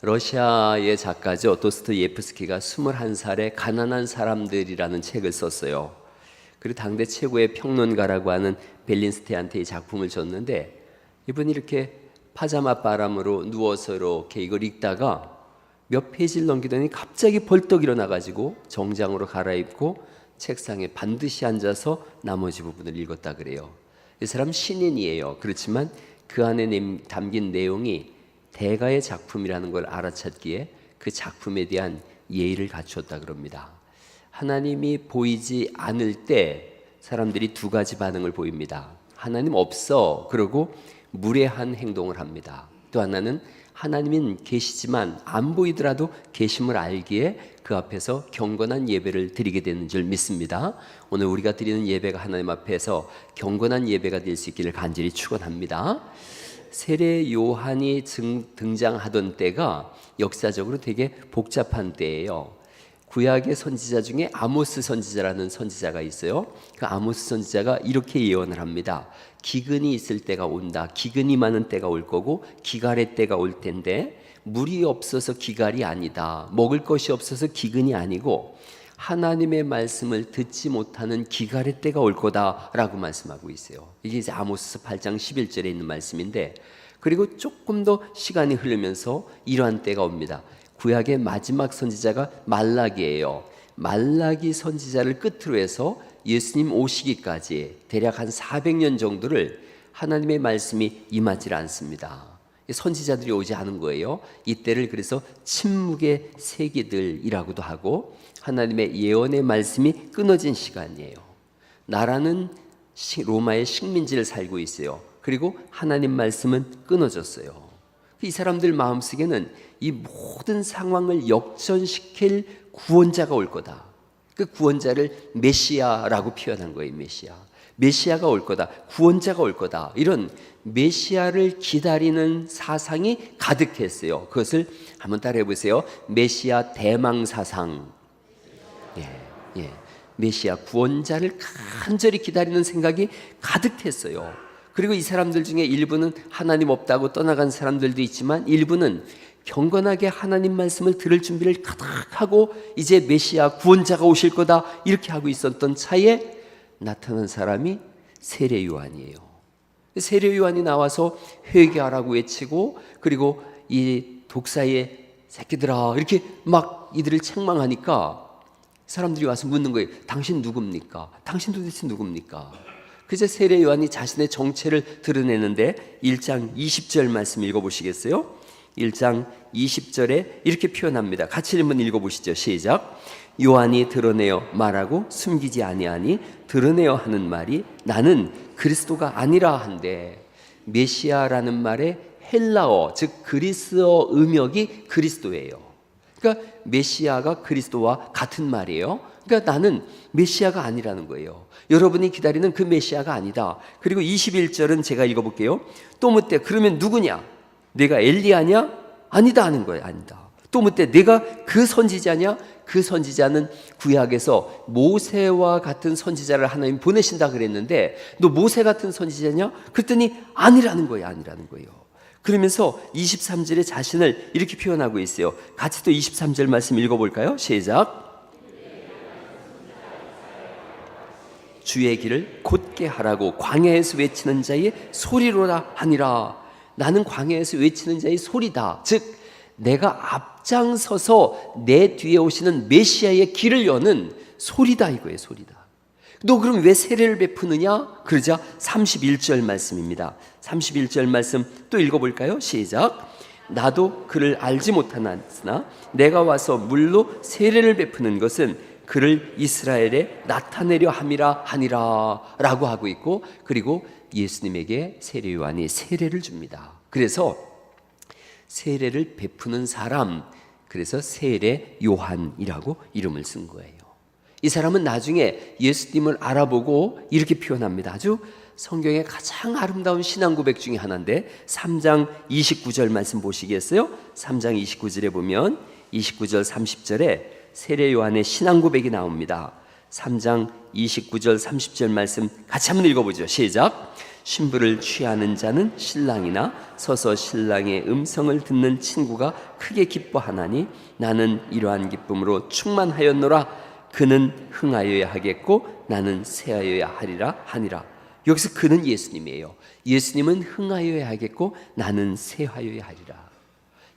러시아의 작가죠. 도스토옙스키가 21살에 가난한 사람들이라는 책을 썼어요. 그리고 당대 최고의 평론가라고 하는 벨린스테한테 이 작품을 줬는데, 이분이 이렇게 파자마 바람으로 누워서 이렇게 이걸 읽다가 몇 페이지를 넘기더니 갑자기 벌떡 일어나가지고 정장으로 갈아입고 책상에 반드시 앉아서 나머지 부분을 읽었다 그래요. 이 사람 신인이에요. 그렇지만 그 안에 담긴 내용이 대가의 작품이라는 걸 알아챘기에 그 작품에 대한 예의를 갖추었다 그럽니다. 하나님이 보이지 않을 때 사람들이 두 가지 반응을 보입니다. 하나님 없어 그러고 무례한 행동을 합니다. 또 하나는 하나님은 계시지만 안 보이더라도 계심을 알기에 그 앞에서 경건한 예배를 드리게 되는 줄 믿습니다. 오늘 우리가 드리는 예배가 하나님 앞에서 경건한 예배가 될 수 있기를 간절히 축원합니다. 세례 요한이 등장하던 때가 역사적으로 되게 복잡한 때예요. 구약의 선지자 중에 아모스 선지자라는 선지자가 있어요. 그 아모스 선지자가 이렇게 예언을 합니다. 기근이 있을 때가 온다. 기근이 많은 때가 올 거고 기갈의 때가 올 텐데, 물이 없어서 기갈이 아니다. 먹을 것이 없어서 기근이 아니고 하나님의 말씀을 듣지 못하는 기갈의 때가 올 거다라고 말씀하고 있어요. 이게 이제 아모스 8장 11절에 있는 말씀인데, 그리고 조금 더 시간이 흐르면서 이러한 때가 옵니다. 구약의 마지막 선지자가 말라기예요. 말라기 선지자를 끝으로 해서 예수님 오시기까지 대략 한 400년 정도를 하나님의 말씀이 임하지 않습니다. 선지자들이 오지 않은 거예요. 이때를 그래서 침묵의 세기들이라고도 하고 하나님의 예언의 말씀이 끊어진 시간이에요. 나라는 로마의 식민지를 살고 있어요. 그리고 하나님 말씀은 끊어졌어요. 이 사람들 마음속에는 이 모든 상황을 역전시킬 구원자가 올 거다. 그 구원자를 메시아라고 표현한 거예요. 메시아가 올 거다. 구원자가 올 거다. 이런 메시아를 기다리는 사상이 가득했어요. 그것을 한번 따라해 보세요. 메시아 대망 사상. 메시아 구원자를 간절히 기다리는 생각이 가득했어요. 그리고 이 사람들 중에 일부는 하나님 없다고 떠나간 사람들도 있지만, 일부는 경건하게 하나님 말씀을 들을 준비를 가득하고 이제 메시아 구원자가 오실 거다 이렇게 하고 있었던 차에 나타난 사람이 세례 요한이에요. 세례 요한이 나와서 회개하라고 외치고, 그리고 이 독사의 새끼들아 이렇게 막 이들을 책망하니까 사람들이 와서 묻는 거예요. 당신 누굽니까? 당신 도대체 누굽니까? 그래서 세례 요한이 자신의 정체를 드러내는데 1장 20절 말씀 읽어보시겠어요? 1장 20절에 이렇게 표현합니다. 같이 한번 읽어보시죠. 시작. 요한이 드러내어 말하고 숨기지 아니하니 드러내어 하는 말이 나는 그리스도가 아니라 한데, 메시아라는 말의 헬라어 즉 그리스어 음역이 그리스도예요. 그러니까 메시아가 그리스도와 같은 말이에요. 그러니까 나는 메시아가 아니라는 거예요. 여러분이 기다리는 그 메시아가 아니다. 그리고 21절은 제가 읽어볼게요. 또 묻되 그러면 누구냐? 내가 엘리야냐? 아니다 하는 거예요. 아니다. 또 묻되 내가 그 선지자냐? 그 선지자는 구약에서 모세와 같은 선지자를 하나님 보내신다 그랬는데, 너 모세 같은 선지자냐? 그랬더니 아니라는 거예요. 아니라는 거예요. 그러면서 23절에 자신을 이렇게 표현하고 있어요. 같이 또 23절 말씀 읽어볼까요? 시작. 주의 길을 곧게 하라고 광야에서 외치는 자의 소리로라 하니라. 나는 광야에서 외치는 자의 소리다. 즉 내가 앞장서서 내 뒤에 오시는 메시아의 길을 여는 소리다 이거예요. 소리다. 너 그럼 왜 세례를 베푸느냐? 그러자 31절 말씀입니다. 31절 말씀 또 읽어볼까요? 시작. 나도 그를 알지 못하였으나 내가 와서 물로 세례를 베푸는 것은 그를 이스라엘에 나타내려 함이라 하니라 라고 하고 있고, 그리고 예수님에게 세례 요한이 세례를 줍니다. 그래서 세례를 베푸는 사람, 그래서 세례 요한이라고 이름을 쓴 거예요. 이 사람은 나중에 예수님을 알아보고 이렇게 표현합니다. 아주 성경의 가장 아름다운 신앙 고백 중에 하나인데 3장 29절 말씀 보시겠어요? 3장 29절에 보면 29절 30절에 세례 요한의 신앙 고백이 나옵니다. 3장 29절 30절 말씀 같이 한번 읽어보죠. 시작. 신부를 취하는 자는 신랑이나 서서 신랑의 음성을 듣는 친구가 크게 기뻐하나니 나는 이러한 기쁨으로 충만하였노라. 그는 흥하여야 하겠고 나는 쇠하여야 하리라 하니라. 여기서 그는 예수님이에요. 예수님은 흥하여야 하겠고 나는 쇠하여야 하리라.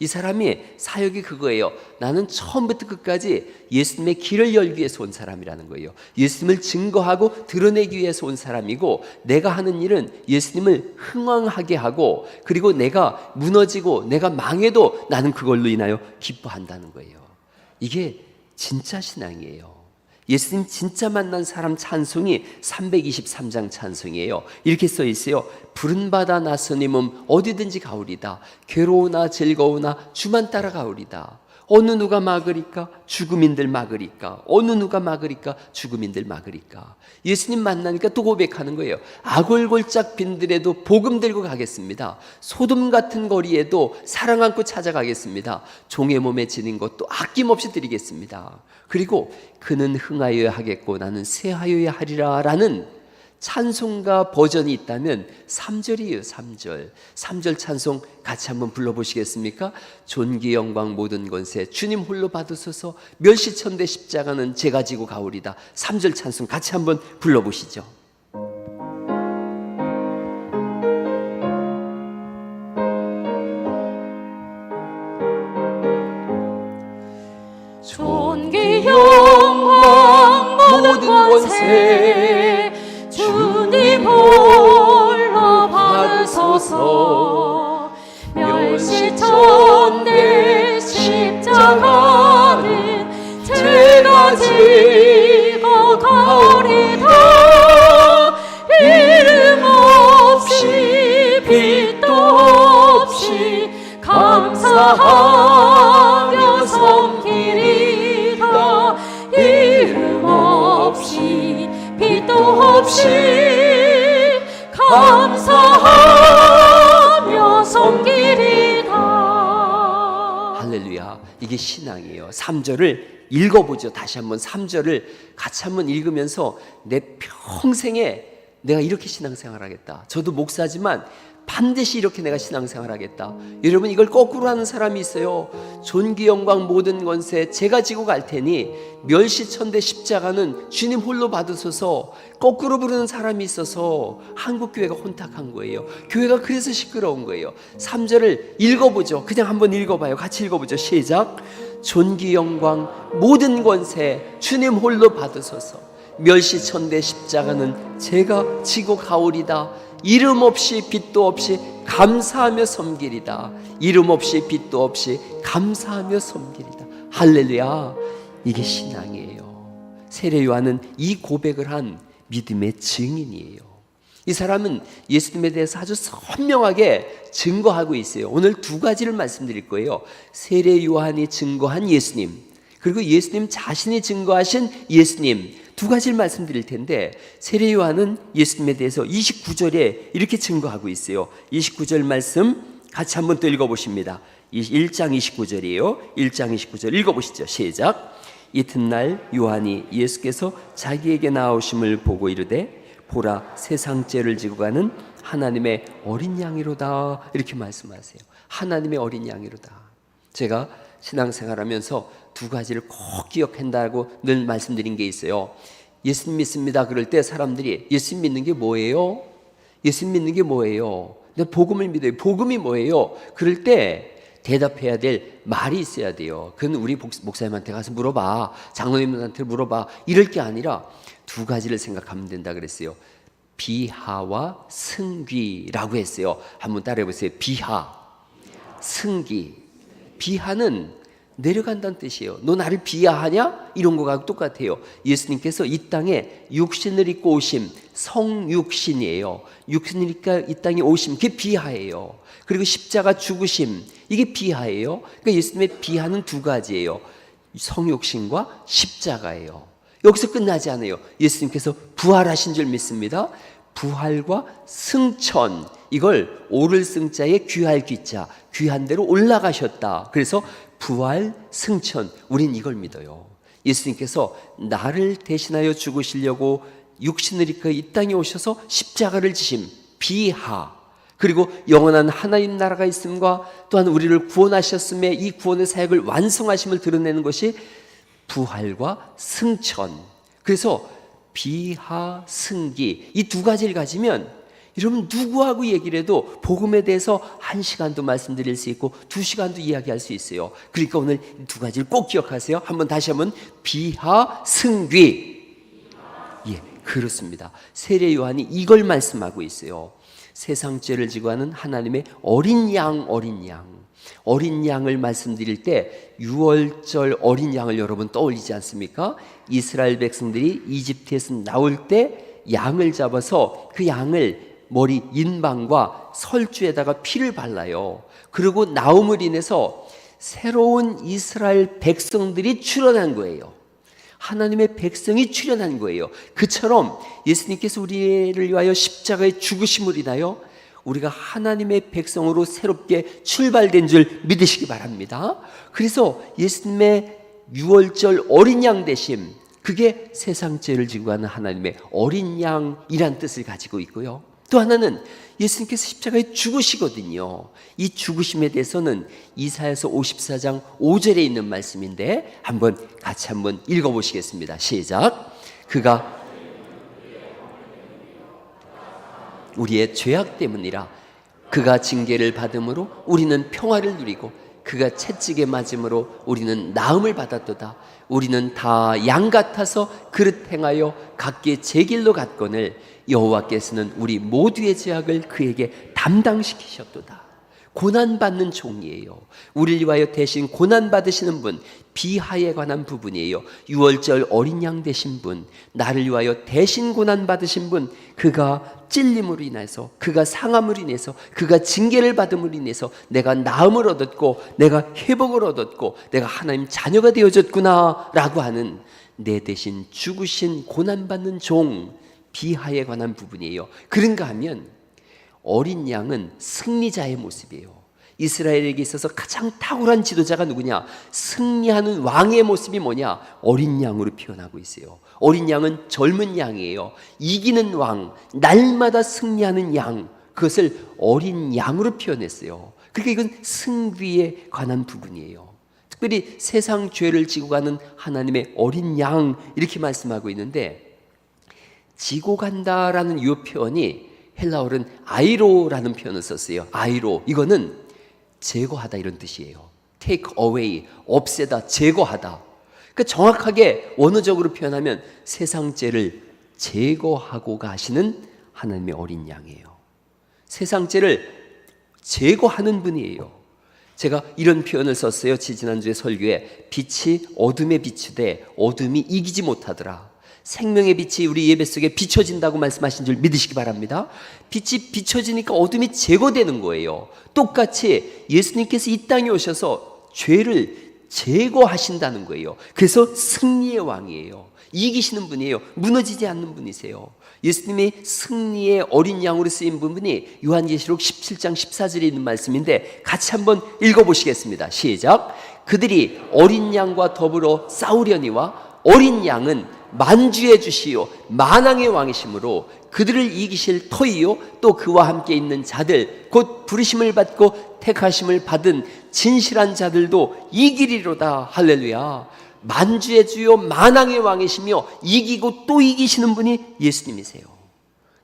이 사람이 사역이 그거예요. 나는 처음부터 끝까지 예수님의 길을 열기 위해서 온 사람이라는 거예요. 예수님을 증거하고 드러내기 위해서 온 사람이고, 내가 하는 일은 예수님을 흥왕하게 하고, 그리고 내가 무너지고 내가 망해도 나는 그걸로 인하여 기뻐한다는 거예요. 이게 진짜 신앙이에요. 예수님 진짜 만난 사람 찬송이 323장 찬송이에요. 이렇게 써 있어요. 푸른 바다 나서님은 어디든지 가오리다. 괴로우나 즐거우나 주만 따라가오리다. 어느 누가 막으리까? 죽음인들 막으리까? 어느 누가 막으리까? 죽음인들 막으리까? 예수님 만나니까 또 고백하는 거예요. 아골골짝 빈들에도 복음 들고 가겠습니다. 소돔 같은 거리에도 사랑 안고 찾아가겠습니다. 종의 몸에 지닌 것도 아낌없이 드리겠습니다. 그리고 그는 흥하여야 하겠고 나는 쇠하여야 하리라 라는 찬송가 버전이 있다면 3절이에요. 3절 찬송 같이 한번 불러보시겠습니까? 존귀 영광 모든 권세 주님 홀로 받으소서. 멸시천대 십자가는 제가 지고 가오리다. 3절 찬송 같이 한번 불러보시죠. 존귀 영광 모든 권세 주님 홀로 받으소서. 멸시천대 십자가는 제가 지고 가오리다. 이름 없이 빛도 없이 감사하며 섬기리다. 이름 없이 빛도 없이 감사하며 섬기리다. 할렐루야. 이게 신앙이에요. 3절을 읽어보죠. 다시 한번 3절을 같이 한번 읽으면서 내 평생에 내가 이렇게 신앙생활 하겠다. 저도 목사지만 반드시 이렇게 내가 신앙생활 하겠다. 여러분, 이걸 거꾸로 하는 사람이 있어요. 존귀 영광 모든 권세 제가 지고 갈 테니 멸시천대 십자가는 주님 홀로 받으소서. 거꾸로 부르는 사람이 있어서 한국교회가 혼탁한 거예요. 교회가 그래서 시끄러운 거예요. 3절을 읽어보죠. 그냥 한번 읽어봐요. 같이 읽어보죠. 시작. 존귀 영광 모든 권세 주님 홀로 받으소서. 멸시천대 십자가는 제가 지고 가오리다. 이름 없이 빛도 없이 감사하며 섬기리다. 이름 없이 빛도 없이 감사하며 섬기리다. 할렐루야. 이게 신앙이에요. 세례 요한은 이 고백을 한 믿음의 증인이에요. 이 사람은 예수님에 대해서 아주 선명하게 증거하고 있어요. 오늘 두 가지를 말씀드릴 거예요. 세례 요한이 증거한 예수님, 그리고 예수님 자신이 증거하신 예수님, 두 가지를 말씀드릴 텐데, 세례 요한은 예수님에 대해서 29절에 이렇게 증거하고 있어요. 29절 말씀 같이 한번 또 읽어보십니다. 1장 29절이에요. 1장 29절 읽어보시죠. 시작. 이튿날 요한이 예수께서 자기에게 나오심을 보고 이르되 보라, 세상 죄를 지고 가는 하나님의 어린 양이로다. 이렇게 말씀하세요. 하나님의 어린 양이로다. 제가 신앙생활하면서 두 가지를 꼭 기억한다고 늘 말씀드린 게 있어요. 예수님 믿습니다 그럴 때 사람들이 예수님 믿는 게 뭐예요? 예수님 믿는 게 뭐예요? 내가 복음을 믿어요. 복음이 뭐예요? 그럴 때 대답해야 될 말이 있어야 돼요. 그건 우리 목사님한테 가서 물어봐, 장로님한테 물어봐, 이럴 게 아니라 두 가지를 생각하면 된다 그랬어요. 비하와 승귀라고 했어요. 한번 따라해 보세요. 비하, 승귀. 비하는 내려간다는 뜻이에요. 너 나를 비하하냐? 이런 거하고 똑같아요. 예수님께서 이 땅에 육신을 입고 오심, 성육신이에요. 육신을 입고 이 땅에 오심, 그게 비하예요. 그리고 십자가 죽으심, 이게 비하예요. 그러니까 예수님의 비하는 두 가지예요. 성육신과 십자가예요. 여기서 끝나지 않아요. 예수님께서 부활하신 줄 믿습니다. 부활과 승천, 이걸 오를 승자에 귀할 귀자, 귀한 대로 올라가셨다. 그래서 부활, 승천, 우린 이걸 믿어요. 예수님께서 나를 대신하여 죽으시려고 육신을 입고 이 땅에 오셔서 십자가를 지심, 비하, 그리고 영원한 하나님 나라가 있음과 또한 우리를 구원하셨음에 이 구원의 사역을 완성하심을 드러내는 것이 부활과 승천. 그래서 비하, 승기, 이 두 가지를 가지면 여러분 누구하고 얘기를 해도 복음에 대해서 1시간도 말씀드릴 수 있고 2시간도 이야기할 수 있어요. 그러니까 오늘 두 가지를 꼭 기억하세요. 다시 한번 비하, 승귀. 예, 그렇습니다. 세례 요한이 이걸 말씀하고 있어요. 세상 죄를 지고 하는 하나님의 어린 양을 말씀드릴 때 6월절 어린 양을 여러분 떠올리지 않습니까? 이스라엘 백성들이 이집트에서 나올 때 양을 잡아서 그 양을 머리 인방과 설주에다가 피를 발라요. 그리고 나옴을 인해서 새로운 이스라엘 백성들이 출현한 거예요. 하나님의 백성이 출현한 거예요. 그처럼 예수님께서 우리를 위하여 십자가에 죽으심을 인하여 우리가 하나님의 백성으로 새롭게 출발된 줄 믿으시기 바랍니다. 그래서 예수님의 6월절 어린 양 되심, 그게 세상 죄를 지고 가는 하나님의 어린 양이란 뜻을 가지고 있고요. 또 하나는 예수님께서 십자가에 죽으시거든요. 이 죽으심에 대해서는 이사야서 54장 5절에 있는 말씀인데 같이 한번 읽어보시겠습니다. 시작. 그가 우리의 죄악 때문이라 그가 징계를 받음으로 우리는 평화를 누리고 그가 채찍에 맞음으로 우리는 나음을 받았도다. 우리는 다 양 같아서 그릇 행하여 각기 제 길로 갔거늘 여호와께서는 우리 모두의 죄악을 그에게 담당시키셨도다. 고난받는 종이에요. 우리를 위하여 대신 고난받으시는 분, 비하에 관한 부분이에요. 6월절 어린 양 되신 분, 나를 위하여 대신 고난받으신 분, 그가 찔림으로 인해서, 그가 상함으로 인해서, 그가 징계를 받음으로 인해서 내가 나음을 얻었고 내가 회복을 얻었고 내가 하나님 자녀가 되어졌구나 라고 하는 내 대신 죽으신 고난받는 종, 비하에 관한 부분이에요. 그런가 하면 어린 양은 승리자의 모습이에요. 이스라엘에게 있어서 가장 탁월한 지도자가 누구냐? 승리하는 왕의 모습이 뭐냐? 어린 양으로 표현하고 있어요. 어린 양은 젊은 양이에요. 이기는 왕, 날마다 승리하는 양, 그것을 어린 양으로 표현했어요. 그러니까 이건 승리에 관한 부분이에요. 특별히 세상 죄를 지고 가는 하나님의 어린 양, 이렇게 말씀하고 있는데, 지고 간다라는 이 표현이 헬라어는 아이로라는 표현을 썼어요. 아이로, 이거는 제거하다 이런 뜻이에요. take away, 없애다, 제거하다. 그러니까 정확하게 원어적으로 표현하면 세상 죄를 제거하고 가시는 하나님의 어린 양이에요. 세상 죄를 제거하는 분이에요. 제가 이런 표현을 썼어요. 지난주에 설교에 빛이 어둠에 비추되 어둠이 이기지 못하더라. 생명의 빛이 우리 예배 속에 비춰진다고 말씀하신 줄 믿으시기 바랍니다. 빛이 비춰지니까 어둠이 제거되는 거예요. 똑같이 예수님께서 이 땅에 오셔서 죄를 제거하신다는 거예요. 그래서 승리의 왕이에요. 이기시는 분이에요. 무너지지 않는 분이세요. 예수님이 승리의 어린 양으로 쓰인 부분이 요한계시록 17장 14절에 있는 말씀인데 같이 한번 읽어보시겠습니다. 시작. 그들이 어린 양과 더불어 싸우려니와 어린 양은 만주의 주시요 만왕의 왕이시므로 그들을 이기실 터이요 또 그와 함께 있는 자들 곧 부르심을 받고 택하심을 받은 진실한 자들도 이기리로다. 할렐루야. 만주의 주요 만왕의 왕이시며 이기고 또 이기시는 분이 예수님이세요.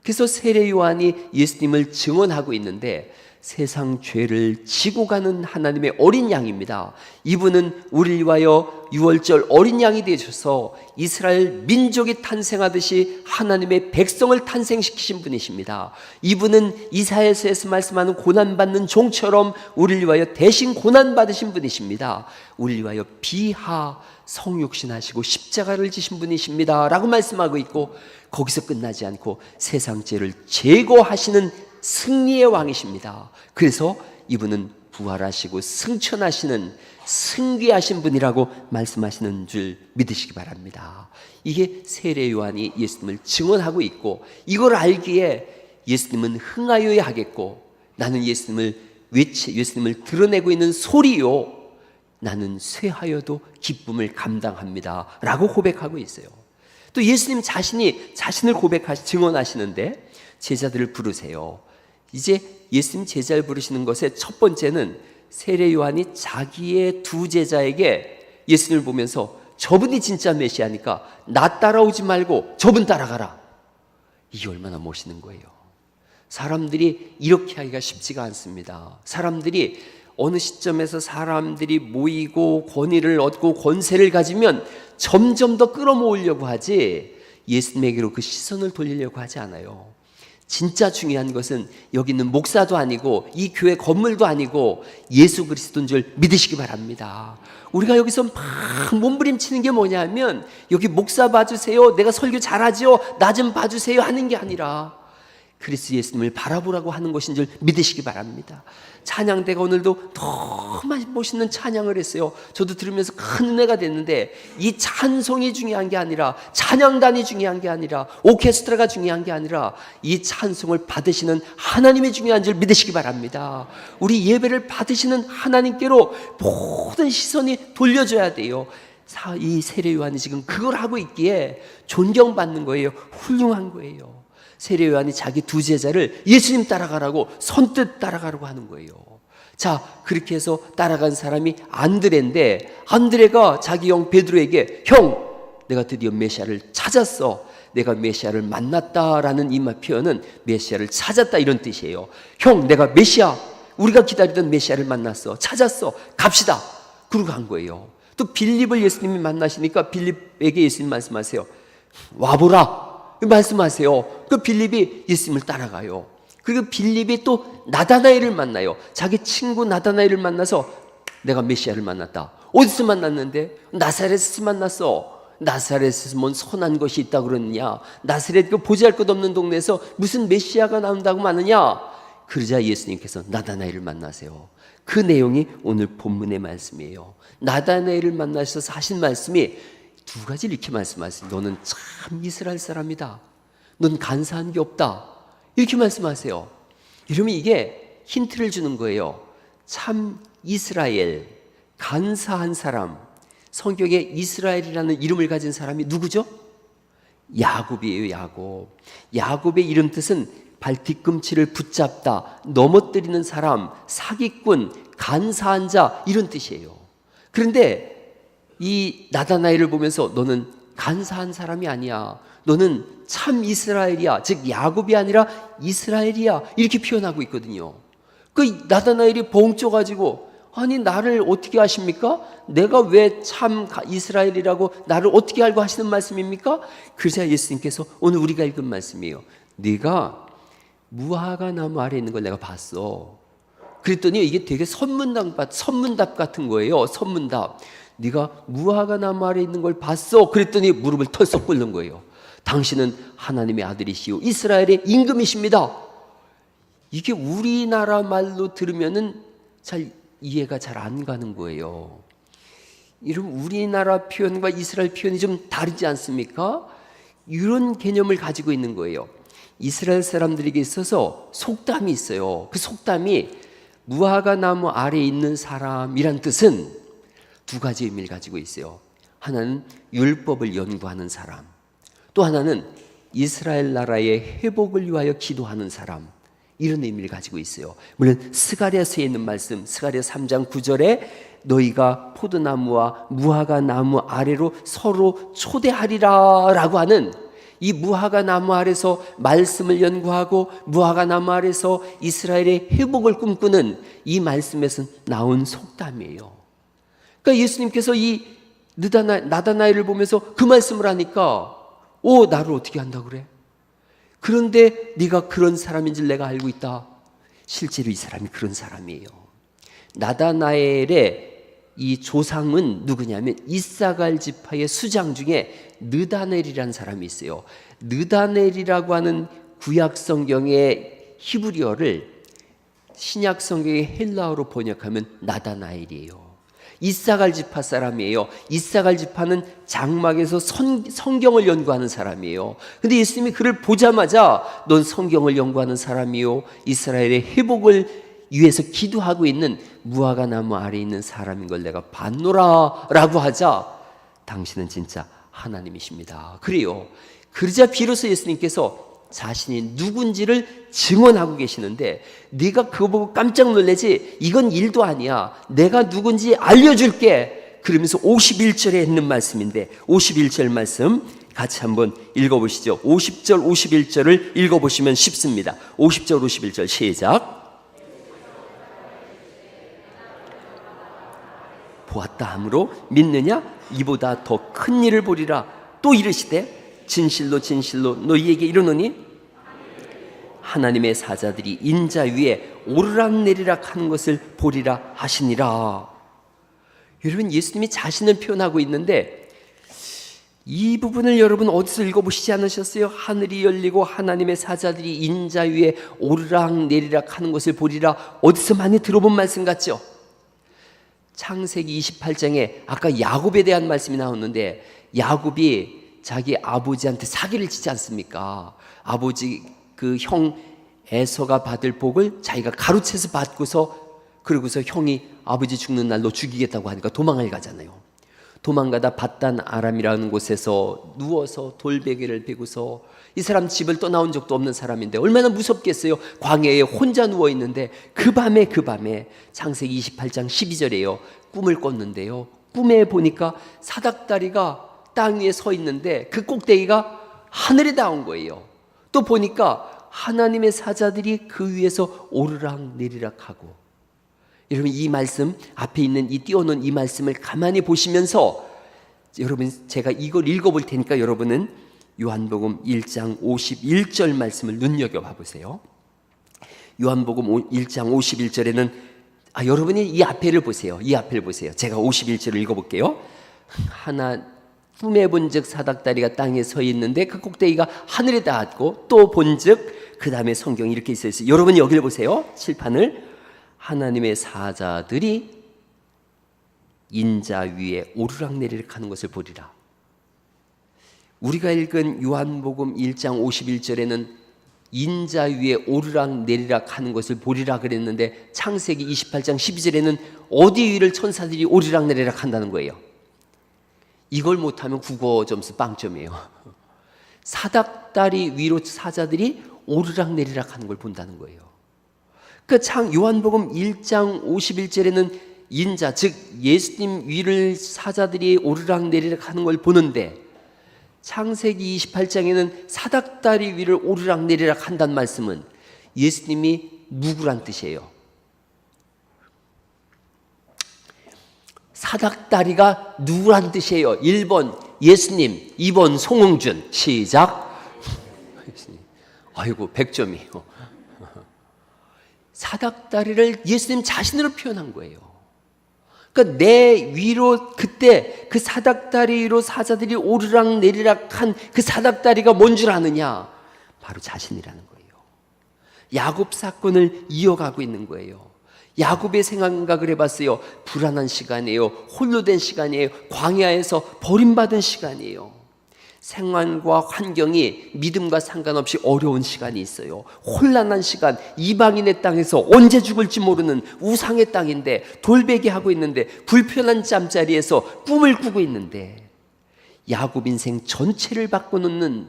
그래서 세례 요한이 예수님을 증언하고 있는데 세상 죄를 지고 가는 하나님의 어린 양입니다. 이분은 우리를 위하여 6월절 어린 양이 되셔서 이스라엘 민족이 탄생하듯이 하나님의 백성을 탄생시키신 분이십니다. 이분은 이사야서에서 말씀하는 고난받는 종처럼 우리를 위하여 대신 고난받으신 분이십니다. 우리를 위하여 비하 성육신하시고 십자가를 지신 분이십니다 라고 말씀하고 있고, 거기서 끝나지 않고 세상 죄를 제거하시는 승리의 왕이십니다. 그래서 이분은 부활하시고 승천하시는 승귀하신 분이라고 말씀하시는 줄 믿으시기 바랍니다. 이게 세례 요한이 예수님을 증언하고 있고, 이걸 알기에 예수님은 흥하여야 하겠고, 나는 예수님을 드러내고 있는 소리요 나는 쇠하여도 기쁨을 감당합니다 라고 고백하고 있어요. 또 예수님 자신이 자신을 증언하시는데 제자들을 부르세요. 이제 예수님 제자를 부르시는 것의 첫 번째는 세례 요한이 자기의 두 제자에게 예수님을 보면서 저분이 진짜 메시아니까 나 따라오지 말고 저분 따라가라. 이게 얼마나 멋있는 거예요. 사람들이 이렇게 하기가 쉽지가 않습니다. 사람들이 어느 시점에서 사람들이 모이고 권위를 얻고 권세를 가지면 점점 더 끌어모으려고 하지 예수님에게로 그 시선을 돌리려고 하지 않아요. 진짜 중요한 것은 여기 있는 목사도 아니고 이 교회 건물도 아니고 예수 그리스도인 줄 믿으시기 바랍니다. 우리가 여기서 막 몸부림치는 게 뭐냐면 여기 목사 봐주세요, 내가 설교 잘하죠, 나 좀 봐주세요 하는 게 아니라 그리스도 예수님을 바라보라고 하는 것인 줄 믿으시기 바랍니다. 찬양대가 오늘도 너무 멋있는 찬양을 했어요. 저도 들으면서 큰 은혜가 됐는데 이 찬송이 중요한 게 아니라 찬양단이 중요한 게 아니라 오케스트라가 중요한 게 아니라 이 찬송을 받으시는 하나님이 중요한 줄 믿으시기 바랍니다. 우리 예배를 받으시는 하나님께로 모든 시선이 돌려져야 돼요. 이 세례 요한이 지금 그걸 하고 있기에 존경받는 거예요. 훌륭한 거예요. 세례 요한이 자기 두 제자를 예수님 따라가라고 선뜻 따라가라고 하는 거예요. 자, 그렇게 해서 따라간 사람이 안드레인데 안드레가 자기 형 베드로에게 형, 내가 드디어 메시아를 찾았어, 내가 메시아를 만났다라는 이 표현은 메시아를 찾았다 이런 뜻이에요. 형, 내가 메시아, 우리가 기다리던 메시아를 만났어, 찾았어, 갑시다. 그러고 간 거예요. 또 빌립을 예수님이 만나시니까 빌립에게 예수님 말씀하세요. 와보라 말씀하세요. 그 빌립이 예수님을 따라가요. 그리고 빌립이 또 나다나엘을 만나요. 자기 친구 나다나엘을 만나서 내가 메시아를 만났다. 어디서 만났는데? 나사렛에서 만났어. 나사렛에서 뭔 선한 것이 있다 그러느냐? 나사렛 그 보잘것없는 동네에서 무슨 메시아가 나온다고 마느냐? 그러자 예수님께서 나다나엘을 만나세요. 그 내용이 오늘 본문의 말씀이에요. 나다나엘을 만나셔서 하신 말씀이 두 가지를 이렇게 말씀하세요. 너는 참 이스라엘 사람이다. 넌 간사한 게 없다. 이렇게 말씀하세요. 이러면 이게 힌트를 주는 거예요. 참 이스라엘, 간사한 사람. 성경에 이스라엘이라는 이름을 가진 사람이 누구죠? 야곱이에요. 야곱. 야곱의 이름 뜻은 발 뒤꿈치를 붙잡다, 넘어뜨리는 사람, 사기꾼, 간사한 자 이런 뜻이에요. 그런데 이 나다나엘을 보면서 너는 간사한 사람이 아니야, 너는 참 이스라엘이야, 즉 야곱이 아니라 이스라엘이야 이렇게 표현하고 있거든요. 그 나다나엘이 벙쪄가지고 아니 나를 어떻게 아십니까? 내가 왜 참 이스라엘이라고 나를 어떻게 알고 하시는 말씀입니까? 그래서 예수님께서 오늘 우리가 읽은 말씀이에요. 네가 무화과 나무 아래에 있는 걸 내가 봤어. 그랬더니 이게 되게 선문답 같은 거예요. 선문답. 네가 무화과 나무 아래에 있는 걸 봤어. 그랬더니 무릎을 털썩 꿇는 거예요. 당신은 하나님의 아들이시오, 이스라엘의 임금이십니다. 이게 우리나라 말로 들으면은 잘 이해가 잘 안 가는 거예요. 이런 우리나라 표현과 이스라엘 표현이 좀 다르지 않습니까? 이런 개념을 가지고 있는 거예요. 이스라엘 사람들에게 있어서 속담이 있어요. 그 속담이 무화과 나무 아래에 있는 사람이란 뜻은 두 가지 의미를 가지고 있어요. 하나는 율법을 연구하는 사람, 또 하나는 이스라엘 나라의 회복을 위하여 기도하는 사람, 이런 의미를 가지고 있어요. 물론 스가랴서에 있는 말씀, 스가랴 3장 9절에 너희가 포도나무와 무화과 나무 아래로 서로 초대하리라 라고 하는 이 무화과 나무 아래서 말씀을 연구하고 무화과 나무 아래서 이스라엘의 회복을 꿈꾸는 이 말씀에서 나온 속담이에요. 그러니까 예수님께서 이 나다나엘을 보면서 그 말씀을 하니까 나를 어떻게 한다 그래? 그런데 네가 그런 사람인 줄 내가 알고 있다. 실제로 이 사람이 그런 사람이에요. 나다나엘의 이 조상은 누구냐면 이사갈 지파의 수장 중에 느다넬이라는 사람이 있어요. 느다넬이라고 하는 구약 성경의 히브리어를 신약 성경의 헬라어로 번역하면 나다나엘이에요. 이사갈 지파 사람이에요. 이사갈 지파는 장막에서 성경을 연구하는 사람이에요. 근데 예수님이 그를 보자마자 넌 성경을 연구하는 사람이요, 이스라엘의 회복을 위해서 기도하고 있는 무화과 나무 아래에 있는 사람인 걸 내가 봤노라 라고 하자 당신은 진짜 하나님이십니다. 그래요. 그러자 비로소 예수님께서 자신이 누군지를 증언하고 계시는데 네가 그거 보고 깜짝 놀라지? 이건 일도 아니야. 내가 누군지 알려줄게. 그러면서 51절에 했는 말씀인데 51절 말씀 같이 한번 읽어보시죠. 50절 51절을 읽어보시면 쉽습니다. 50절 51절 시작. 보았다 함으로 믿느냐? 이보다 더 큰 일을 보리라. 또 이르시되 진실로 진실로 너희에게 이르노니 하나님의 사자들이 인자 위에 오르락내리락 하는 것을 보리라 하시니라. 여러분, 예수님이 자신을 표현하고 있는데 이 부분을 여러분 어디서 읽어보시지 않으셨어요? 하늘이 열리고 하나님의 사자들이 인자 위에 오르락내리락 하는 것을 보리라. 어디서 많이 들어본 말씀 같죠? 창세기 28장에 아까 야곱에 대한 말씀이 나오는데 야곱이 자기 아버지한테 사기를 치지 않습니까? 아버지 그 형 에서가 받을 복을 자기가 가로채서 받고서 그러고서 형이 아버지 죽는 날로 죽이겠다고 하니까 도망을 가잖아요. 도망가다 밧단 아람이라는 곳에서 누워서 돌베개를 베고서 이 사람 집을 떠나온 적도 없는 사람인데 얼마나 무섭겠어요. 광야에 혼자 누워있는데 그 밤에 창세기 28장 12절에요 꿈을 꿨는데요, 꿈에 보니까 사닥다리가 땅 위에 서 있는데 그 꼭대기가 하늘에 닿은 거예요. 또 보니까 하나님의 사자들이 그 위에서 오르락내리락하고. 여러분, 이 말씀 앞에 있는 이 띄워놓은 이 말씀을 가만히 보시면서 여러분, 제가 이걸 읽어볼 테니까 여러분은 요한복음 1장 51절 말씀을 눈여겨봐 보세요. 요한복음 1장 51절에는 여러분이 이 앞에를 보세요. 이 앞에를 보세요. 제가 51절을 읽어볼게요. 꿈에 본즉 사닥다리가 땅에 서 있는데 그 꼭대기가 하늘에 닿았고 또 본즉 그 다음에 성경이 이렇게 있어요. 여러분 여기를 보세요. 칠판을. 하나님의 사자들이 인자 위에 오르락내리락 하는 것을 보리라. 우리가 읽은 요한복음 1장 51절에는 인자 위에 오르락내리락 하는 것을 보리라 그랬는데 창세기 28장 12절에는 어디 위를 천사들이 오르락내리락 한다는 거예요? 이걸 못하면 국어 점수 빵점이에요. 사닥다리 위로 사자들이 오르락내리락 하는 걸 본다는 거예요. 그 요한복음 1장 51절에는 인자, 즉 예수님 위를 사자들이 오르락내리락 하는 걸 보는데 창세기 28장에는 사닥다리 위를 오르락내리락 한다는 말씀은 예수님이 누구란 뜻이에요? 사닥다리가 누구란 뜻이에요? 1번 예수님, 2번 송응준. 시작. 아이고 100점이에요. 사닥다리를 예수님 자신으로 표현한 거예요. 그러니까 내 위로 그때 그 사닥다리 위로 사자들이 오르락내리락한 그 사닥다리가 뭔 줄 아느냐? 바로 자신이라는 거예요. 야곱 사건을 이어가고 있는 거예요. 야곱의 생각을 해봤어요. 불안한 시간이에요. 홀로 된 시간이에요. 광야에서 버림받은 시간이에요. 생활과 환경이 믿음과 상관없이 어려운 시간이 있어요. 혼란한 시간, 이방인의 땅에서 언제 죽을지 모르는 우상의 땅인데 돌베개 하고 있는데 불편한 잠자리에서 꿈을 꾸고 있는데 야곱 인생 전체를 바꿔놓는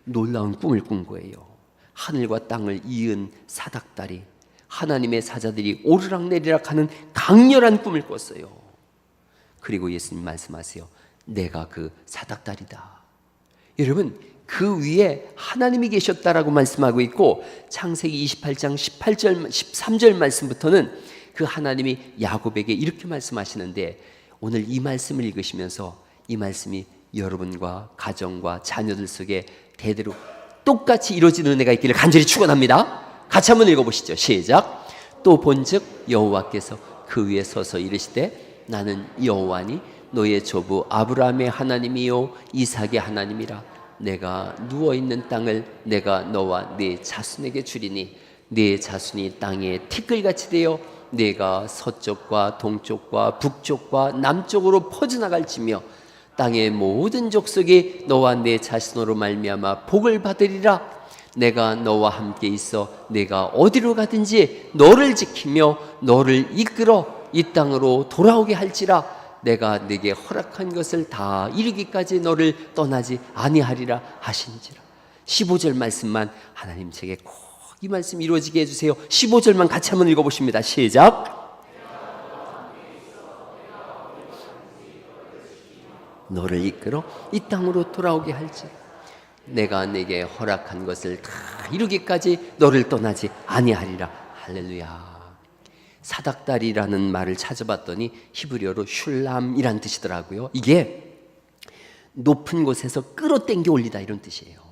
놀라운 꿈을 꾼 거예요. 하늘과 땅을 이은 사닥다리, 하나님의 사자들이 오르락내리락하는 강렬한 꿈을 꿨어요. 그리고 예수님 말씀하세요. 내가 그 사닥다리다. 여러분, 그 위에 하나님이 계셨다라고 말씀하고 있고 창세기 28장 18절 13절 말씀부터는 그 하나님이 야곱에게 이렇게 말씀하시는데 오늘 이 말씀을 읽으시면서 이 말씀이 여러분과 가정과 자녀들 속에 대대로 똑같이 이루어지는 은혜가 있기를 간절히 축원합니다. 같이 한번 읽어보시죠. 시작. 또 본즉 여호와께서 그 위에 서서 이르시되 나는 여호와니 너의 조부 아브라함의 하나님이요 이삭의 하나님이라. 내가 누워있는 땅을 내가 너와 네 자손에게 주리니 네 자손이 땅에 티끌같이 되어 네가 서쪽과 동쪽과 북쪽과 남쪽으로 퍼져나갈지며 땅의 모든 족속이 너와 네 자손으로 말미암아 복을 받으리라. 내가 너와 함께 있어 내가 어디로 가든지 너를 지키며 너를 이끌어 이 땅으로 돌아오게 할지라. 내가 네게 허락한 것을 다 이루기까지 너를 떠나지 아니하리라 하신지라. 15절 말씀만 하나님 제게 꼭 이 말씀 이루어지게 해주세요. 15절만 같이 한번 읽어보십니다. 시작. 너를 이끌어 이 땅으로 돌아오게 할지 내가 내게 허락한 것을 다 이루기까지 너를 떠나지 아니하리라. 할렐루야. 사닥다리라는 말을 찾아봤더니 히브리어로 슐람이란 뜻이더라고요. 이게 높은 곳에서 끌어당겨 올리다 이런 뜻이에요.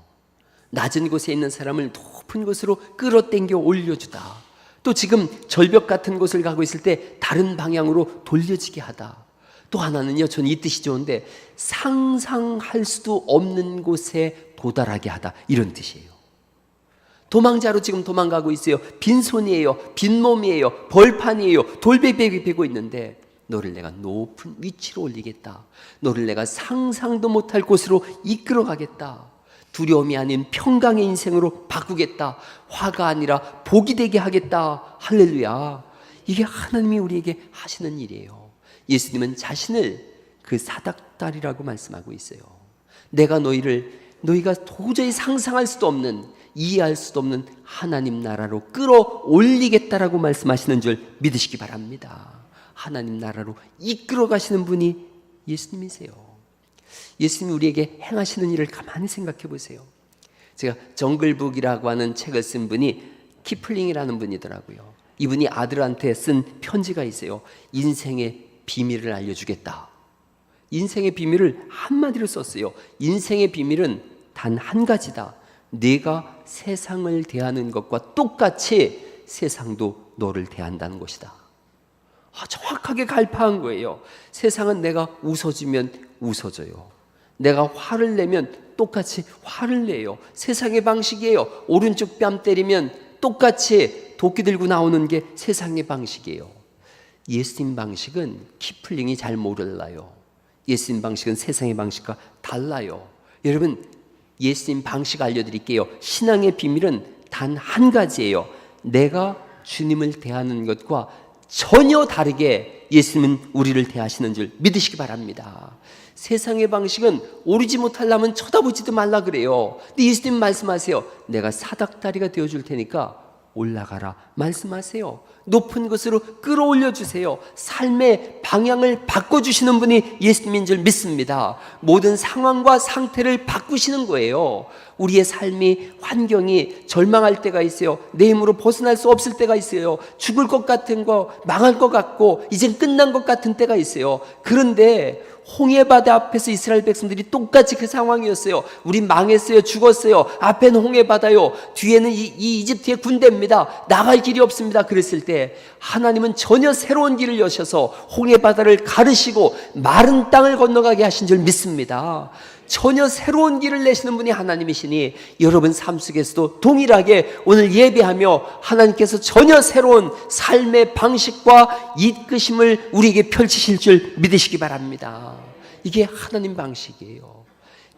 낮은 곳에 있는 사람을 높은 곳으로 끌어당겨 올려주다. 또 지금 절벽 같은 곳을 가고 있을 때 다른 방향으로 돌려지게 하다. 또 하나는요, 전 이 뜻이 좋은데 상상할 수도 없는 곳에 도달하게 하다 이런 뜻이에요. 도망자로 지금 도망가고 있어요. 빈손이에요. 빈몸이에요. 벌판이에요. 돌베개 베고 있는데 너를 내가 높은 위치로 올리겠다. 너를 내가 상상도 못할 곳으로 이끌어가겠다. 두려움이 아닌 평강의 인생으로 바꾸겠다. 화가 아니라 복이 되게 하겠다. 할렐루야. 이게 하나님이 우리에게 하시는 일이에요. 예수님은 자신을 그 사닥다리라고 말씀하고 있어요. 내가 너희가 도저히 상상할 수도 없는, 이해할 수도 없는 하나님 나라로 끌어올리겠다라고 말씀하시는 줄 믿으시기 바랍니다. 하나님 나라로 이끌어 가시는 분이 예수님이세요. 예수님이 우리에게 행하시는 일을 가만히 생각해 보세요. 제가 정글북이라고 하는 책을 쓴 분이 키플링이라는 분이더라고요. 이분이 아들한테 쓴 편지가 있어요. 인생의 비밀을 알려주겠다. 인생의 비밀을 한마디로 썼어요. 인생의 비밀은 단 한 가지다. 네가 세상을 대하는 것과 똑같이 세상도 너를 대한다는 것이다. 정확하게 갈파한 거예요. 세상은 내가 웃어주면 웃어줘요. 내가 화를 내면 똑같이 화를 내요. 세상의 방식이에요. 오른쪽 뺨 때리면 똑같이 도끼 들고 나오는 게 세상의 방식이에요. 예수님 방식은 키플링이 잘 몰라요. 예수님 방식은 세상의 방식과 달라요. 여러분, 예수님 방식 알려드릴게요. 신앙의 비밀은 단 한 가지예요. 내가 주님을 대하는 것과 전혀 다르게 예수님은 우리를 대하시는 줄 믿으시기 바랍니다. 세상의 방식은 오르지 못하려면 쳐다보지도 말라 그래요. 근데 예수님 말씀하세요. 내가 사닥다리가 되어줄 테니까 올라가라 말씀하세요. 높은 곳으로 끌어올려 주세요. 삶의 방향을 바꿔주시는 분이 예수님인 줄 믿습니다. 모든 상황과 상태를 바꾸시는 거예요. 우리의 삶이, 환경이 절망할 때가 있어요. 내 힘으로 벗어날 수 없을 때가 있어요. 죽을 것 같은 거, 망할 것 같고 이젠 끝난 것 같은 때가 있어요. 그런데 홍해바다 앞에서 이스라엘 백성들이 똑같이 그 상황이었어요. 우리 망했어요. 죽었어요. 앞에는 홍해바다요. 뒤에는 이 이집트의 군대입니다. 나갈 길이 없습니다. 그랬을 때 하나님은 전혀 새로운 길을 여셔서 홍해바다를 가르시고 마른 땅을 건너가게 하신 줄 믿습니다. 전혀 새로운 길을 내시는 분이 하나님이시니 여러분 삶 속에서도 동일하게 오늘 예배하며 하나님께서 전혀 새로운 삶의 방식과 이끄심을 우리에게 펼치실 줄 믿으시기 바랍니다. 이게 하나님 방식이에요.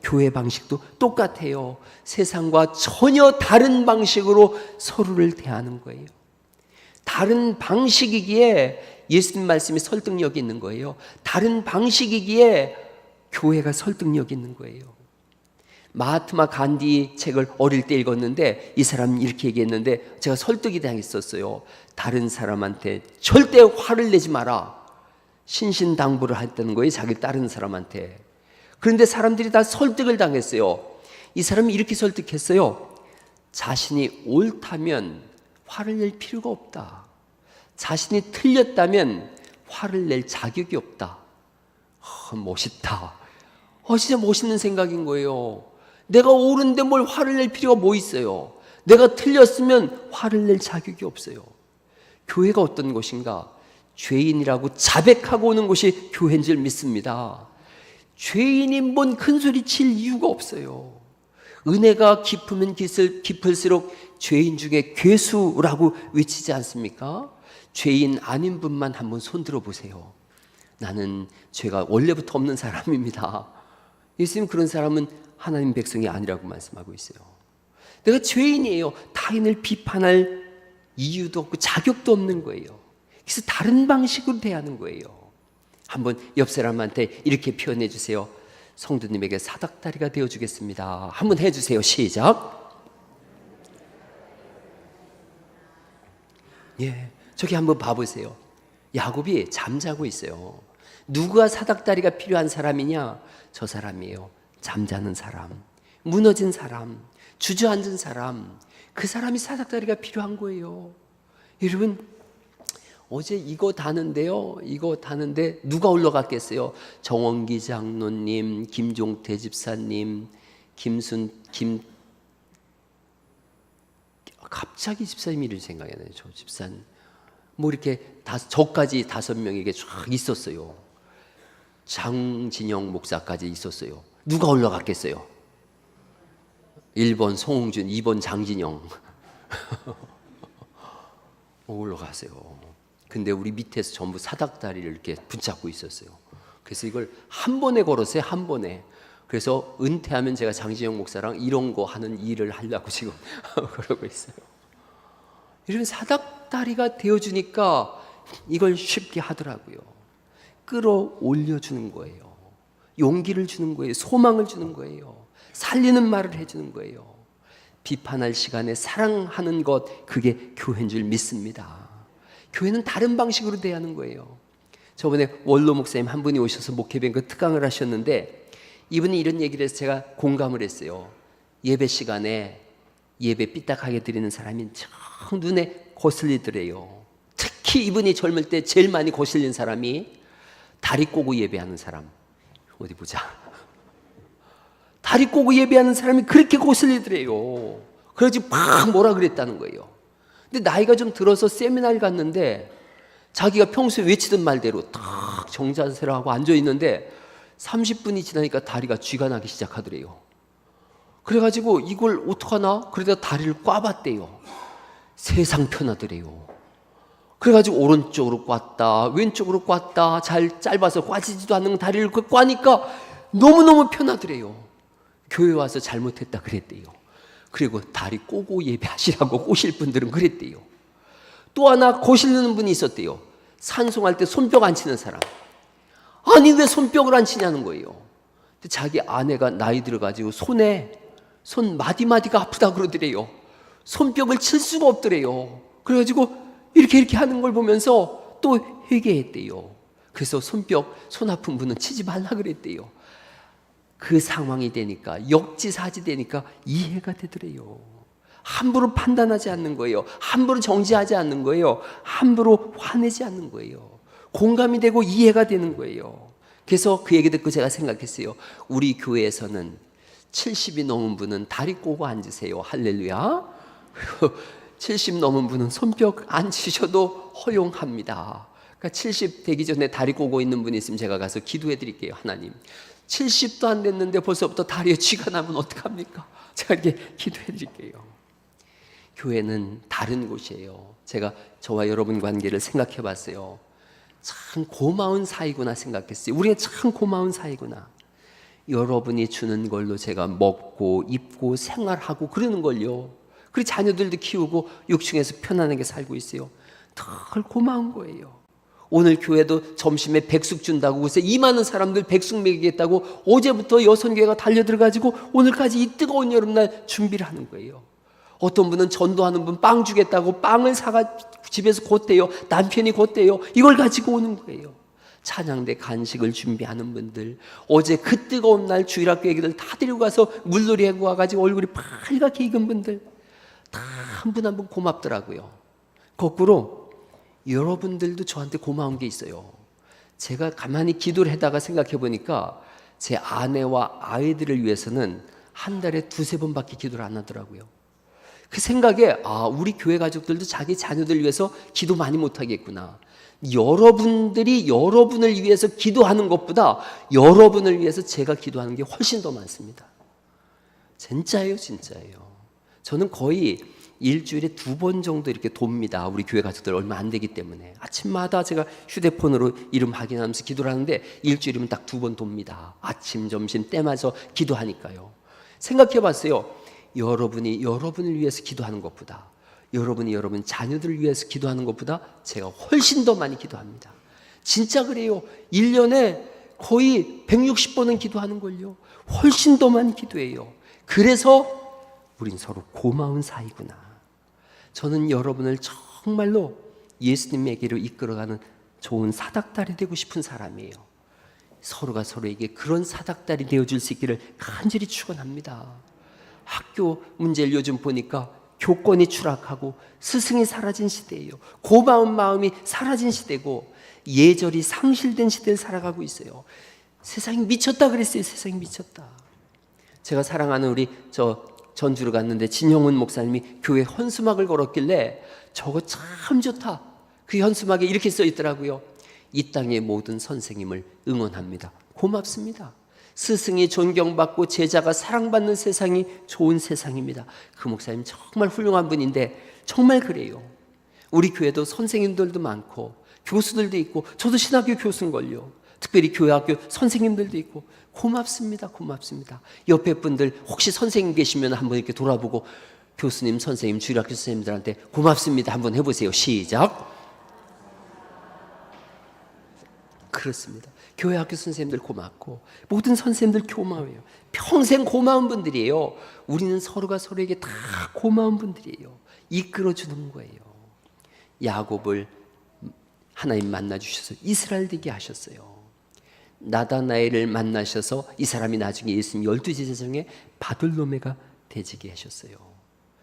교회 방식도 똑같아요. 세상과 전혀 다른 방식으로 서로를 대하는 거예요. 다른 방식이기에 예수님 말씀이 설득력이 있는 거예요. 다른 방식이기에 교회가 설득력 있는 거예요. 마하트마 간디 책을 어릴 때 읽었는데 이 사람이 이렇게 얘기했는데 제가 설득이 당했었어요. 다른 사람한테 절대 화를 내지 마라. 신신당부를 했다는 거예요. 자기를 따르는 사람한테. 그런데 사람들이 다 설득을 당했어요. 이 사람이 이렇게 설득했어요. 자신이 옳다면 화를 낼 필요가 없다. 자신이 틀렸다면 화를 낼 자격이 없다. 멋있다. 진짜 멋있는 생각인 거예요. 내가 옳은데 뭘 화를 낼 필요가 뭐 있어요. 내가 틀렸으면 화를 낼 자격이 없어요. 교회가 어떤 곳인가? 죄인이라고 자백하고 오는 곳이 교회인 줄 믿습니다. 죄인이 뭔 큰소리 칠 이유가 없어요. 은혜가 깊으면 깊을수록 죄인 중에 괴수라고 외치지 않습니까? 죄인 아닌 분만 한번 손들어 보세요. 나는 죄가 원래부터 없는 사람입니다. 예수님 그런 사람은 하나님 백성이 아니라고 말씀하고 있어요. 내가 죄인이에요. 타인을 비판할 이유도 없고 자격도 없는 거예요. 그래서 다른 방식으로 대하는 거예요. 한번 옆 사람한테 이렇게 표현해 주세요. 성도님에게 사닥다리가 되어주겠습니다. 한번 해주세요. 시작. 예, 저기 한번 봐보세요. 야곱이 잠자고 있어요. 누가 사닥다리가 필요한 사람이냐? 저 사람이에요. 잠자는 사람, 무너진 사람, 주저앉은 사람, 그 사람이 사닥다리가 필요한 거예요. 여러분, 어제 이거 다는데요. 이거 다는데 누가 올라갔겠어요? 정원기 장로님, 김종태 집사님, 갑자기 집사님 이름이 생각이 나요. 저 집사님. 뭐 이렇게 저까지 5명에게 쫙 있었어요. 장진영 목사까지 있었어요. 누가 올라갔겠어요? 1번 송홍준, 2번 장진영. 올라가세요. 근데 우리 밑에서 전부 사닥다리를 이렇게 붙잡고 있었어요. 그래서 이걸 한 번에 걸었어요. 한 번에. 그래서 은퇴하면 제가 장진영 목사랑 이런 거 하는 일을 하려고 지금 그러고 있어요. 이런 사닥다리가 되어주니까 이걸 쉽게 하더라고요. 끌어올려주는 거예요. 용기를 주는 거예요. 소망을 주는 거예요. 살리는 말을 해주는 거예요. 비판할 시간에 사랑하는 것, 그게 교회인 줄 믿습니다. 교회는 다른 방식으로 대하는 거예요. 저번에 원로 목사님 한 분이 오셔서 목회뱅크 특강을 하셨는데 이분이 이런 얘기를 해서 제가 공감을 했어요. 예배 시간에 예배 삐딱하게 드리는 사람이 참 눈에 거슬리더래요. 특히 이분이 젊을 때 제일 많이 거슬린 사람이 다리 꼬고 예배하는 사람. 어디 보자. 다리 꼬고 예배하는 사람이 그렇게 거슬리더래요. 그래서 막 뭐라 그랬다는 거예요. 근데 나이가 좀 들어서 세미나를 갔는데 자기가 평소에 외치던 말대로 딱 정자세로 하고 앉아있는데 30분이 지나니까 다리가 쥐가 나기 시작하더래요. 그래가지고 이걸 어떡하나? 그러다가 다리를 꽈봤대요. 세상 편하더래요. 그래가지고 오른쪽으로 꽈다 왼쪽으로 꽈다 잘 짧아서 꽈지지도 않는 다리를 꽈니까 너무너무 편하더래요. 교회 와서 잘못했다 그랬대요. 그리고 다리 꼬고 예배하시라고 꼬실 분들은 그랬대요. 또 하나 거슬리는 분이 있었대요. 산송할 때 손뼉 안 치는 사람. 아니 왜 손뼉을 안 치냐는 거예요. 근데 자기 아내가 나이 들어가지고 손 마디마디가 아프다 그러더래요. 손뼉을 칠 수가 없더래요. 그래가지고 이렇게 하는 걸 보면서 또 회개했대요. 그래서 손 아픈 분은 치지 말라 그랬대요. 그 상황이 되니까 역지사지 되니까 이해가 되더래요. 함부로 판단하지 않는 거예요. 함부로 정지하지 않는 거예요. 함부로 화내지 않는 거예요. 공감이 되고 이해가 되는 거예요. 그래서 그 얘기 듣고 제가 생각했어요. 우리 교회에서는 70이 넘은 분은 다리 꼬고 앉으세요. 할렐루야. 70 넘은 분은 손뼉 안 치셔도 허용합니다. 그러니까 70 되기 전에 다리 꼬고 있는 분이 있으면 제가 가서 기도해 드릴게요. 하나님, 70도 안 됐는데 벌써부터 다리에 쥐가 나면 어떡합니까? 제가 이렇게 기도해 드릴게요. 교회는 다른 곳이에요. 제가 저와 여러분 관계를 생각해 봤어요. 참 고마운 사이구나 생각했어요. 우리가 참 고마운 사이구나. 여러분이 주는 걸로 제가 먹고 입고 생활하고 그러는 걸요. 그리고 자녀들도 키우고 6층에서 편안하게 살고 있어요. 덜 고마운 거예요. 오늘 교회도 점심에 백숙 준다고 그래서 이 많은 사람들 백숙 먹이겠다고 어제부터 6개가 달려들어가지고 오늘까지 이 뜨거운 여름날 준비를 하는 거예요. 어떤 분은 전도하는 분 빵 주겠다고 빵을 사가 집에서 곧대요. 남편이 곧대요. 이걸 가지고 오는 거예요. 찬양대 간식을 준비하는 분들, 어제 그 뜨거운 날 주일학교 애기들 다 데리고 가서 물놀이 하고 와가지고 얼굴이 빨갛게 익은 분들 다 한 분 한 분 고맙더라고요. 거꾸로 여러분들도 저한테 고마운 게 있어요. 제가 가만히 기도를 하다가 생각해 보니까 제 아내와 아이들을 위해서는 한 달에 2-3번밖에 기도를 안 하더라고요. 그 생각에 우리 교회 가족들도 자기 자녀들 위해서 기도 많이 못 하겠구나. 여러분들이 여러분을 위해서 기도하는 것보다 여러분을 위해서 제가 기도하는 게 훨씬 더 많습니다. 진짜예요, 진짜예요. 저는 거의 일주일에 2번 정도 이렇게 돕니다. 우리 교회 가족들 얼마 안 되기 때문에 아침마다 제가 휴대폰으로 이름 확인하면서 기도를 하는데 일주일이면 딱 2번 돕니다. 아침, 점심 때마다 기도하니까요. 생각해 봤어요. 여러분이 여러분을 위해서 기도하는 것보다 여러분이 여러분 자녀들을 위해서 기도하는 것보다 제가 훨씬 더 많이 기도합니다. 진짜 그래요. 1년에 거의 160번은 기도하는걸요. 훨씬 더 많이 기도해요. 그래서 우린 서로 고마운 사이구나. 저는 여러분을 정말로 예수님에게로 이끌어가는 좋은 사닥다리 되고 싶은 사람이에요. 서로가 서로에게 그런 사닥다리 되어줄 수 있기를 간절히 축원합니다. 학교 문제를 요즘 보니까 교권이 추락하고 스승이 사라진 시대예요. 고마운 마음이 사라진 시대고 예절이 상실된 시대를 살아가고 있어요. 세상이 미쳤다 그랬어요. 세상이 미쳤다. 제가 사랑하는 우리 전주로 갔는데 진형훈 목사님이 교회 헌수막을 걸었길래 저거 참 좋다. 그 헌수막에 이렇게 써 있더라고요. 이 땅의 모든 선생님을 응원합니다. 고맙습니다. 스승이 존경받고 제자가 사랑받는 세상이 좋은 세상입니다. 그 목사님 정말 훌륭한 분인데 정말 그래요. 우리 교회도 선생님들도 많고 교수들도 있고 저도 신학교 교수인걸요. 특별히 교회학교 선생님들도 있고 고맙습니다. 고맙습니다. 옆에 분들 혹시 선생님 계시면 한번 이렇게 돌아보고 교수님, 선생님, 주일학교 선생님들한테 고맙습니다 한번 해보세요. 시작. 그렇습니다. 교회 학교 선생님들 고맙고 모든 선생님들 고마워요. 평생 고마운 분들이에요. 우리는 서로가 서로에게 다 고마운 분들이에요. 이끌어주는 거예요. 야곱을 하나님 만나주셔서 이스라엘 되게 하셨어요. 나다나엘을 만나셔서 이 사람이 나중에 예수님 12제자 중에 바들로메가 되지게 하셨어요.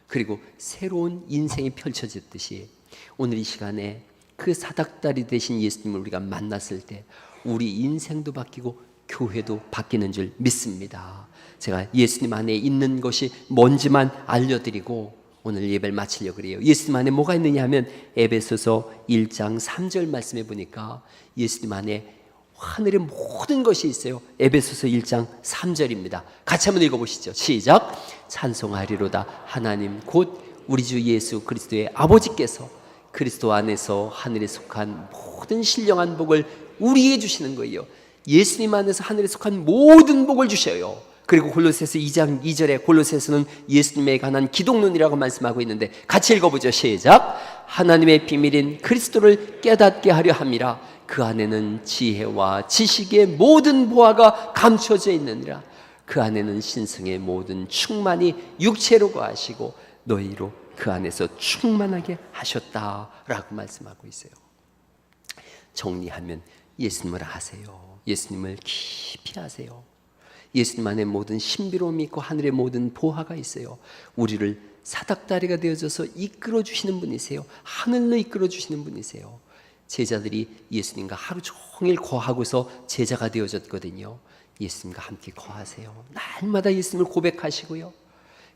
그리고 새로운 인생이 펼쳐졌듯이 오늘 이 시간에 그 사닥다리 되신 예수님을 우리가 만났을 때 우리 인생도 바뀌고 교회도 바뀌는 줄 믿습니다. 제가 예수님 안에 있는 것이 뭔지만 알려드리고 오늘 예배를 마치려고 그래요. 예수님 안에 뭐가 있느냐 하면 에베소서 1장 3절 말씀해 보니까 예수님 안에 하늘의 모든 것이 있어요. 에베소서 1장 3절입니다. 같이 한번 읽어보시죠. 시작. 찬송하리로다 하나님 곧 우리 주 예수 그리스도의 아버지께서 그리스도 안에서 하늘에 속한 모든 신령한 복을 우리에게 주시는 거예요. 예수님 안에서 하늘에 속한 모든 복을 주셔요. 그리고 골로새서 2장 2절에 골로새서는 예수님에 관한 기독론이라고 말씀하고 있는데 같이 읽어보죠. 시작. 하나님의 비밀인 그리스도를 깨닫게 하려 함이라. 그 안에는 지혜와 지식의 모든 보화가 감춰져 있느니라. 그 안에는 신성의 모든 충만이 육체로 거하시고 너희로 그 안에서 충만하게 하셨다라고 말씀하고 있어요. 정리하면 예수님을 아세요. 예수님을 깊이 아세요. 예수님 안에 모든 신비로움이 있고 하늘의 모든 보화가 있어요. 우리를 사닥다리가 되어줘서 이끌어주시는 분이세요. 하늘로 이끌어주시는 분이세요. 제자들이 예수님과 하루 종일 거하고서 제자가 되어졌거든요. 예수님과 함께 거하세요. 날마다 예수님을 고백하시고요.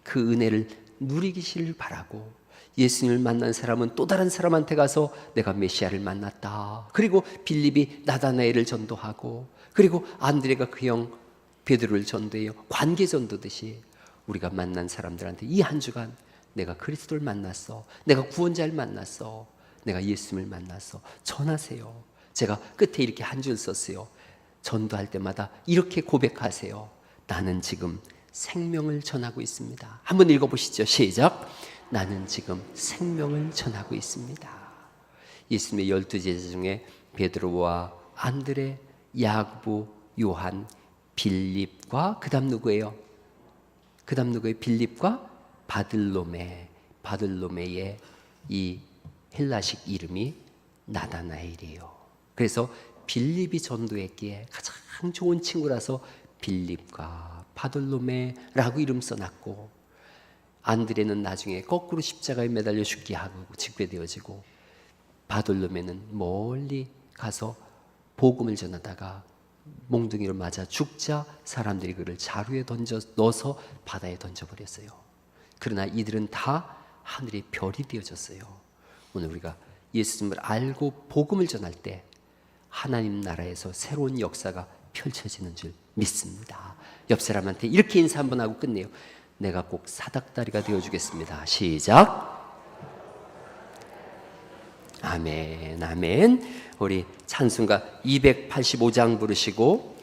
그 은혜를 누리기를 바라고 예수님을 만난 사람은 또 다른 사람한테 가서 내가 메시아를 만났다. 그리고 빌립이 나다나엘을 전도하고 그리고 안드레가 그 형 베드로를 전도해요. 관계 전도듯이 우리가 만난 사람들한테 이 한 주간 내가 그리스도를 만났어. 내가 구원자를 만났어. 내가 예수님을 만났어. 전하세요. 제가 끝에 이렇게 한 줄 썼어요. 전도할 때마다 이렇게 고백하세요. 나는 지금 생명을 전하고 있습니다. 한번 읽어보시죠. 시작. 나는 지금 생명을 전하고 있습니다. 예수님의 12제자 중에 베드로와 안드레, 야고보, 요한, 빌립과 그 다음 누구예요? 그 다음 누구예요? 빌립과 바들로메. 바들로메의 이 헬라식 이름이 나다나엘이에요. 그래서 빌립이 전도했기에 가장 좋은 친구라서 빌립과 바들로메라고 이름 써놨고 안드레는 나중에 거꾸로 십자가에 매달려 죽게 하고 직배되어지고 바들로메는 멀리 가서 복음을 전하다가 몽둥이로 맞아 죽자 사람들이 그를 자루에 넣어서 바다에 던져버렸어요. 그러나 이들은 다 하늘의 별이 되어졌어요. 오늘 우리가 예수님을 알고 복음을 전할 때 하나님 나라에서 새로운 역사가 펼쳐지는 줄 믿습니다. 옆 사람한테 이렇게 인사 한번 하고 끝내요. 내가 꼭 사닥다리가 되어주겠습니다. 시작. 아멘, 아멘. 우리 찬송가 285장 부르시고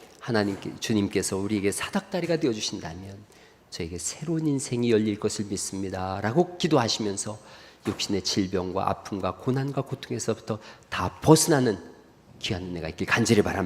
주님께서 우리에게 사닥다리가 되어주신다면 저에게 새로운 인생이 열릴 것을 믿습니다 라고 기도하시면서 육신의 질병과 아픔과 고난과 고통에서부터 다 벗어나는 귀한 은혜가 있길 간절히 바랍니다.